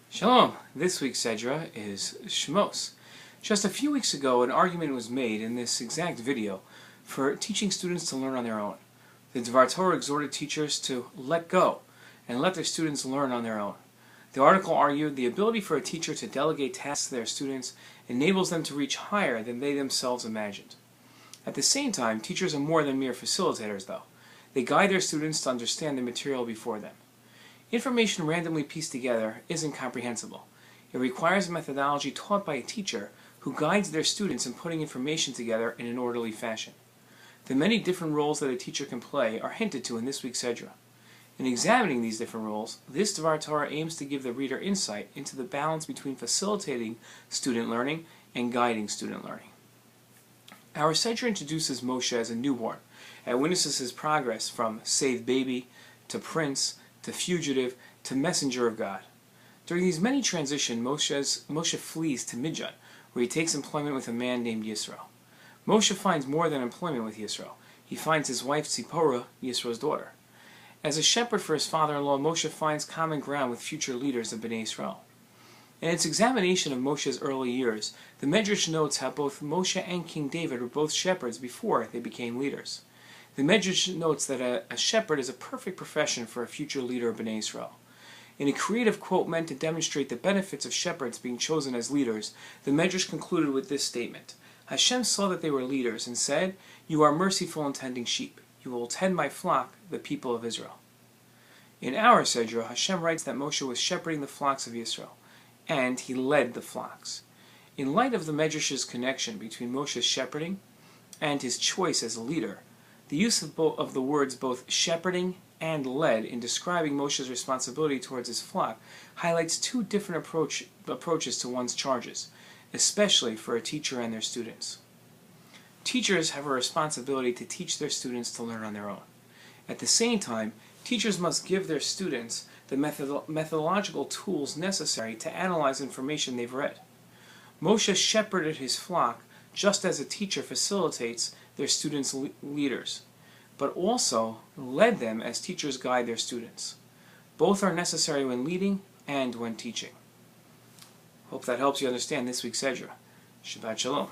Shalom! This week's Sedra is Shemos. Just a few weeks ago, an argument was made in this exact video for teaching students to learn on their own. The Dvar Torah exhorted teachers to let go and let their students learn on their own. The article argued the ability for a teacher to delegate tasks to their students enables them to reach higher than they themselves imagined. At the same time, teachers are more than mere facilitators, though. They guide their students to understand the material before them. Information randomly pieced together isn't comprehensible. It requires a methodology taught by a teacher who guides their students in putting information together in an orderly fashion. The many different roles that a teacher can play are hinted to in this week's Sedra. In examining these different roles, this Dvar Torah aims to give the reader insight into the balance between facilitating student learning and guiding student learning. Our Sedra introduces Moshe as a newborn and witnesses his progress from saved baby to prince to fugitive to messenger of God. During these many transitions, Moshe flees to Midian, where he takes employment with a man named Yisro. Moshe finds more than employment with Yisro. He finds his wife Tzipporah, Yisro's daughter. As a shepherd for his father-in-law, Moshe finds common ground with future leaders of Bnei Israel. In its examination of Moshe's early years, the Medrash notes how both Moshe and King David were both shepherds before they became leaders. The Medrash notes that a shepherd is a perfect profession for a future leader of Bnei Israel. In a creative quote meant to demonstrate the benefits of shepherds being chosen as leaders, the Medrash concluded with this statement: Hashem saw that they were leaders and said, "You are merciful in tending sheep. You will tend my flock, the people of Israel." In our Sedra, Hashem writes that Moshe was shepherding the flocks of Israel, and he led the flocks. In light of the Medrash's connection between Moshe's shepherding and his choice as a leader, the use of the words both shepherding and led in describing Moshe's responsibility towards his flock highlights two different approaches to one's charges, especially for a teacher and their students. Teachers have a responsibility to teach their students to learn on their own. At the same time, teachers must give their students the methodological tools necessary to analyze information they've read. Moshe shepherded his flock just as a teacher facilitates their students' leaders, but also led them as teachers guide their students. Both are necessary when leading and when teaching. Hope that helps you understand this week's Sedra. Shabbat Shalom.